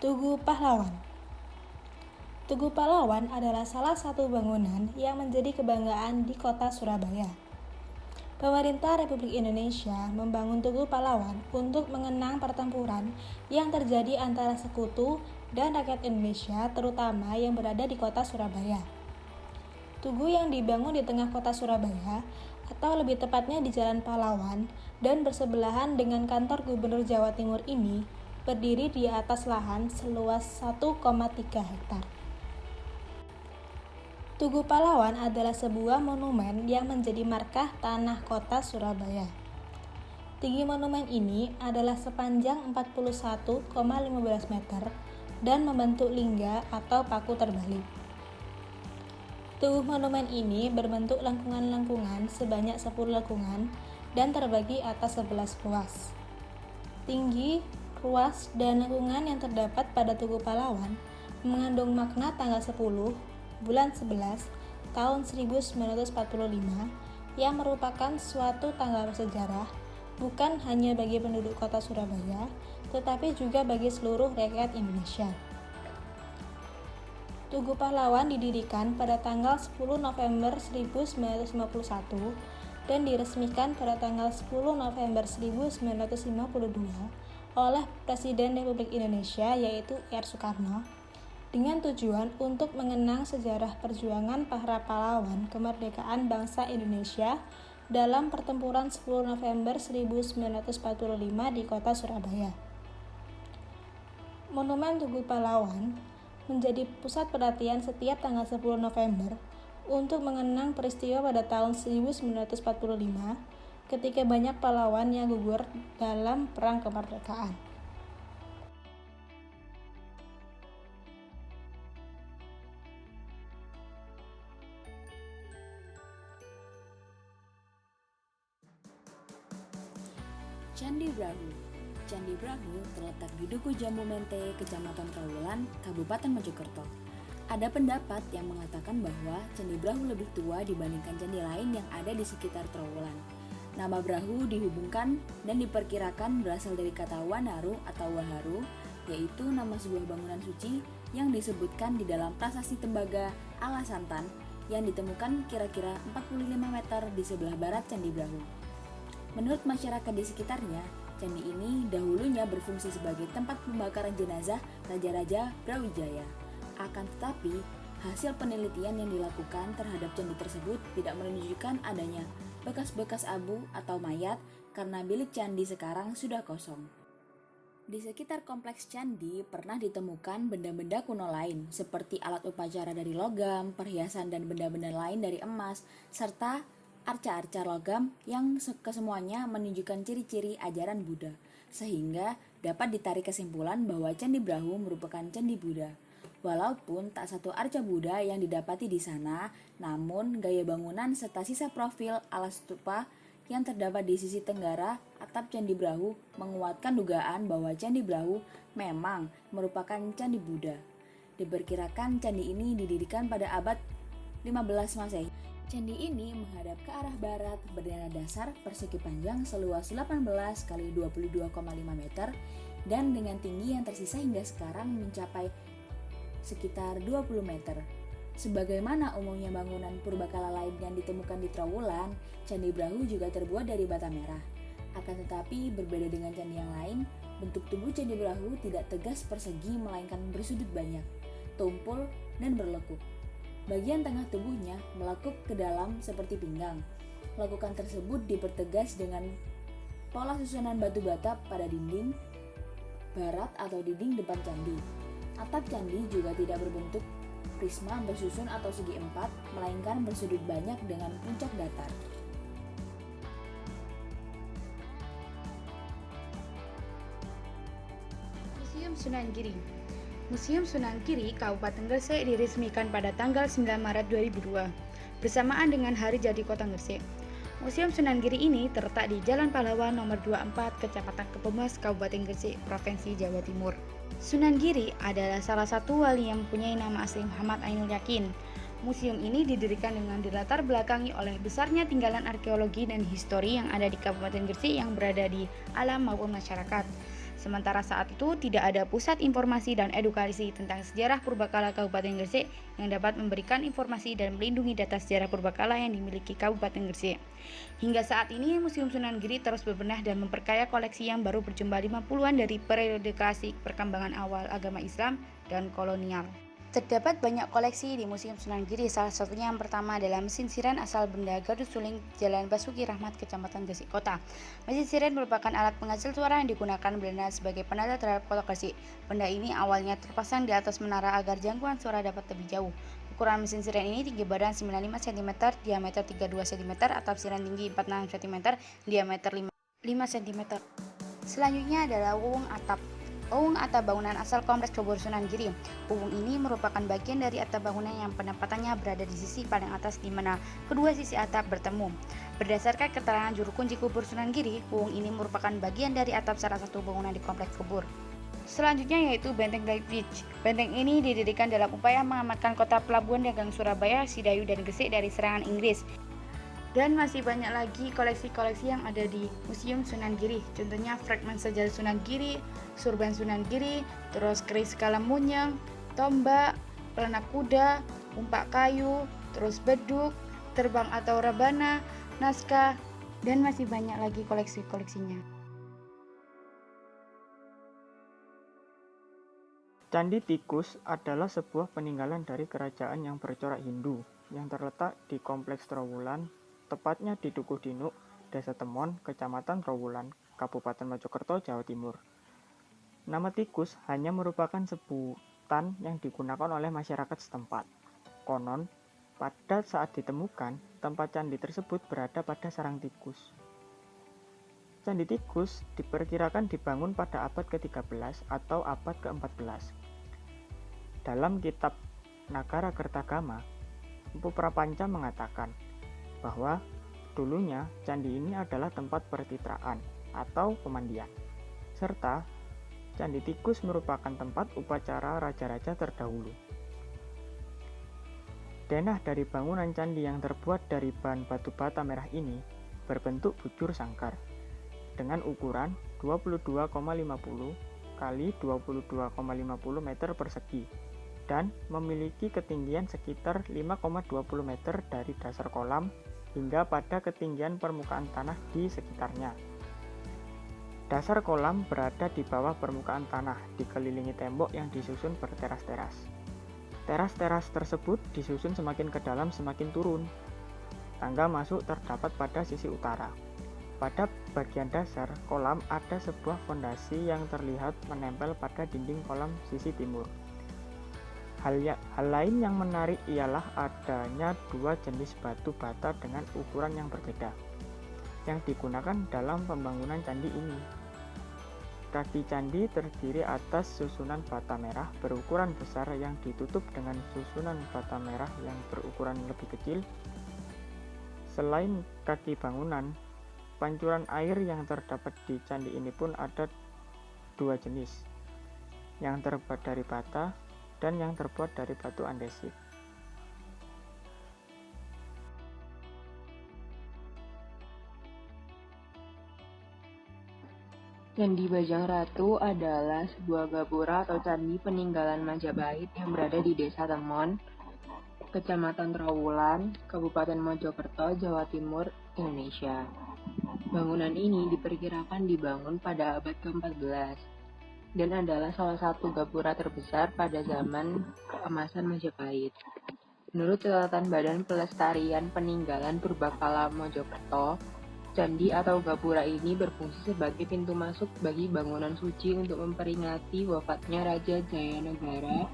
Tugu Pahlawan. Tugu Pahlawan adalah salah satu bangunan yang menjadi kebanggaan di kota Surabaya. Pemerintah Republik Indonesia membangun Tugu Pahlawan untuk mengenang pertempuran yang terjadi antara sekutu dan rakyat Indonesia, terutama yang berada di kota Surabaya. Tugu yang dibangun di tengah kota Surabaya, atau lebih tepatnya di Jalan Pahlawan, dan bersebelahan dengan kantor Gubernur Jawa Timur ini, berdiri di atas lahan seluas 1,3 hektar. Tugu Pahlawan adalah sebuah monumen yang menjadi markah tanah kota Surabaya. Tinggi monumen ini adalah sepanjang 41,15 meter dan membentuk lingga atau paku terbalik. Tugu monumen ini berbentuk lengkungan-lengkungan sebanyak 10 lengkungan dan terbagi atas 11 ruas. Tinggi, ruas, dan lengkungan yang terdapat pada Tugu Pahlawan mengandung makna tanggal 10 bulan 11 tahun 1945 yang merupakan suatu tanggal bersejarah bukan hanya bagi penduduk kota Surabaya, tetapi juga bagi seluruh rakyat Indonesia. Tugu Pahlawan didirikan pada tanggal 10 November 1951 dan diresmikan pada tanggal 10 November 1952 oleh Presiden Republik Indonesia yaitu R. Soekarno dengan tujuan untuk mengenang sejarah perjuangan para pahlawan kemerdekaan bangsa Indonesia dalam pertempuran 10 November 1945 di kota Surabaya. Monumen Tugu Pahlawan menjadi pusat perhatian setiap tanggal 10 November untuk mengenang peristiwa pada tahun 1945 ketika banyak pahlawan yang gugur dalam perang kemerdekaan. Candi Brahu. Candi Brahu terletak di Duku Jambu Mente, Kecamatan Trawulan, Kabupaten Mojokerto. Ada pendapat yang mengatakan bahwa Candi Brahu lebih tua dibandingkan candi lain yang ada di sekitar Trawulan. Nama Brahu dihubungkan dan diperkirakan berasal dari kata Wanaru atau Waharu, yaitu nama sebuah bangunan suci yang disebutkan di dalam prasasti tembaga ala Santan yang ditemukan kira-kira 45 meter di sebelah barat Candi Brahu. Menurut masyarakat di sekitarnya, candi ini dahulunya berfungsi sebagai tempat pembakaran jenazah Raja-Raja Brawijaya. Akan tetapi, hasil penelitian yang dilakukan terhadap candi tersebut tidak menunjukkan adanya bekas-bekas abu atau mayat karena bilik candi sekarang sudah kosong. Di sekitar kompleks candi pernah ditemukan benda-benda kuno lain seperti alat upacara dari logam, perhiasan dan benda-benda lain dari emas, serta arca-arca logam yang kesemuanya menunjukkan ciri-ciri ajaran Buddha, sehingga dapat ditarik kesimpulan bahwa Candi Brahu merupakan candi Buddha. Walaupun tak satu arca Buddha yang didapati di sana, namun gaya bangunan serta sisa profil ala stupa yang terdapat di sisi tenggara atap Candi Brahu menguatkan dugaan bahwa Candi Brahu memang merupakan candi Buddha. Diperkirakan candi ini didirikan pada abad 15 Masehi. Candi ini menghadap ke arah barat, berdana dasar persegi panjang seluas 18 x 22,5 meter dan dengan tinggi yang tersisa hingga sekarang mencapai sekitar 20 meter. Sebagaimana umumnya bangunan purbakala lain yang ditemukan di Trawulan, Candi Brahu juga terbuat dari bata merah. Akan tetapi berbeda dengan candi yang lain, bentuk tubuh Candi Brahu tidak tegas persegi melainkan bersudut banyak, tumpul dan berlekuk. Bagian tengah tubuhnya melekuk ke dalam seperti pinggang. Lekukan tersebut dipertegas dengan pola susunan batu bata pada dinding barat atau dinding depan candi. Atap candi juga tidak berbentuk prisma bersusun atau segi empat, melainkan bersudut banyak dengan puncak datar. Museum Sunan Giri. Museum Sunan Giri Kabupaten Gresik diresmikan pada tanggal 9 Maret 2002 bersamaan dengan hari jadi Kota Gresik. Museum Sunan Giri ini terletak di Jalan Pahlawan nomor 24 Kecamatan Kepemas Kabupaten Gresik, Provinsi Jawa Timur. Sunan Giri adalah salah satu wali yang mempunyai nama asli Muhammad Ainul Yakin. Museum ini didirikan dengan dilatar belakangi oleh besarnya tinggalan arkeologi dan histori yang ada di Kabupaten Gresik yang berada di alam maupun masyarakat. Sementara saat itu tidak ada pusat informasi dan edukasi tentang sejarah purbakala Kabupaten Gresik yang dapat memberikan informasi dan melindungi data sejarah purbakala yang dimiliki Kabupaten Gresik. Hingga saat ini Museum Sunan Giri terus berbenah dan memperkaya koleksi yang baru berjumlah 50-an dari periode klasik, perkembangan awal agama Islam, dan kolonial. Terdapat banyak koleksi di Museum Sunan Giri, salah satunya yang pertama adalah mesin siren asal benda Gardu Suling, Jalan Basuki Rahmat, Kecamatan Gresik Kota. Mesin siren merupakan alat penghasil suara yang digunakan Belanda sebagai penanda terhadap kota Gresik. Benda ini awalnya terpasang di atas menara agar jangkauan suara dapat lebih jauh. Ukuran mesin siren ini tinggi badan 95 cm, diameter 32 cm, atap siren tinggi 46 cm, diameter 5 cm. Selanjutnya adalah wuwung atap. Wuwung atap bangunan asal Kompleks Cibubur Sunan Giri. Wuwung ini merupakan bagian dari atap bangunan yang penempatannya berada di sisi paling atas di mana kedua sisi atap bertemu. Berdasarkan keterangan juru kunci kubur Sunan Giri, wuwung ini merupakan bagian dari atap salah satu bangunan di Kompleks Kubur. Selanjutnya yaitu Benteng Dykvich. Benteng ini didirikan dalam upaya mengamankan kota pelabuhan dagang Surabaya, Sidayu, dan Gresik dari serangan Inggris. Dan masih banyak lagi koleksi-koleksi yang ada di Museum Sunan Giri. Contohnya fragmen sejarah Sunan Giri, surban Sunan Giri, terus keris Kalamunyeng, tombak, pelana kuda, umpak kayu, terus beduk, terbang atau rebana, naskah, dan masih banyak lagi koleksi-koleksinya. Candi Tikus adalah sebuah peninggalan dari kerajaan yang bercorak Hindu yang terletak di Kompleks Trowulan, tepatnya di Dukuh Dinuk, Desa Temon, Kecamatan Trowulan, Kabupaten Mojokerto, Jawa Timur. Nama tikus hanya merupakan sebutan yang digunakan oleh masyarakat setempat. Konon, pada saat ditemukan, tempat candi tersebut berada pada sarang tikus. Candi Tikus diperkirakan dibangun pada abad ke-13 atau abad ke-14. Dalam kitab Nagara Kertagama, Empu Prapanca mengatakan bahwa dulunya candi ini adalah tempat pertitraan atau pemandian, serta Candi Tikus merupakan tempat upacara raja-raja terdahulu. Denah dari bangunan candi yang terbuat dari bahan batu bata merah ini berbentuk bujur sangkar dengan ukuran 22,50 kali 22,50 meter persegi dan memiliki ketinggian sekitar 5,20 meter dari dasar kolam hingga pada ketinggian permukaan tanah di sekitarnya. Dasar kolam berada di bawah permukaan tanah, dikelilingi tembok yang disusun berteras-teras. Teras-teras tersebut disusun semakin ke dalam semakin turun. Tangga masuk terdapat pada sisi utara. Pada bagian dasar kolam ada sebuah fondasi yang terlihat menempel pada dinding kolam sisi timur. Hal lain yang menarik ialah adanya dua jenis batu bata dengan ukuran yang berbeda yang digunakan dalam pembangunan candi ini. Kaki candi terdiri atas susunan bata merah berukuran besar yang ditutup dengan susunan bata merah yang berukuran lebih kecil. Selain kaki bangunan, pancuran air yang terdapat di candi ini pun ada dua jenis, yang terbuat dari bata dan yang terbuat dari batu andesit. Candi Bajang Ratu adalah sebuah gapura atau candi peninggalan Majapahit yang berada di Desa Temon, Kecamatan Trowulan, Kabupaten Mojokerto, Jawa Timur, Indonesia. Bangunan ini diperkirakan dibangun pada abad ke-14 dan adalah salah satu gapura terbesar pada zaman keemasan Majapahit. Menurut catatan Badan Pelestarian Peninggalan Purbakala Mojokerto, candi atau gapura ini berfungsi sebagai pintu masuk bagi bangunan suci untuk memperingati wafatnya Raja Jayanegara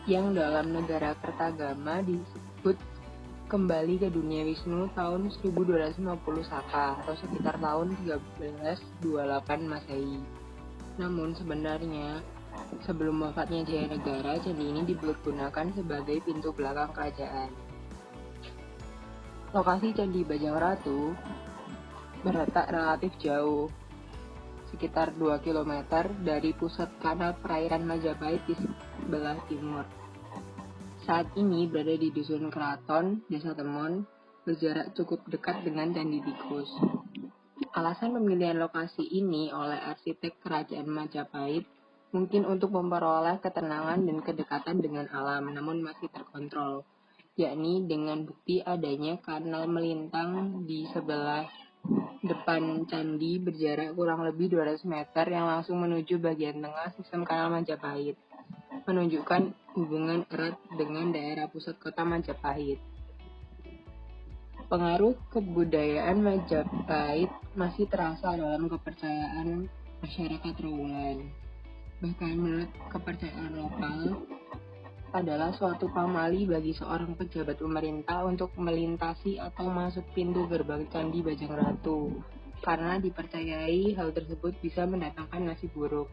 yang dalam Negara Kertagama disebut kembali ke dunia Wisnu tahun 1250 Saka atau sekitar tahun 1328 Masehi. Namun sebenarnya sebelum wafatnya Jayanegara, candi ini dipergunakan sebagai pintu belakang kerajaan. Lokasi Candi Bajang Ratu berletak relatif jauh, sekitar 2 km dari pusat kanal perairan Majapahit di sebelah timur. Saat ini berada di Dusun Keraton, Desa Temon, berjarak cukup dekat dengan Candi Tikus. Alasan pemilihan lokasi ini oleh arsitek Kerajaan Majapahit mungkin untuk memperoleh ketenangan dan kedekatan dengan alam, namun masih terkontrol, yakni dengan bukti adanya kanal melintang di sebelah depan candi berjarak kurang lebih 200 meter yang langsung menuju bagian tengah sistem kanal Majapahit, menunjukkan hubungan erat dengan daerah pusat kota Majapahit. Pengaruh kebudayaan Majapahit masih terasa dalam kepercayaan masyarakat Trowulan. Bahkan menurut kepercayaan lokal, adalah suatu pamali bagi seorang pejabat pemerintah untuk melintasi atau masuk pintu gerbang Candi Bajang Ratu, karena dipercayai hal tersebut bisa mendatangkan nasib buruk.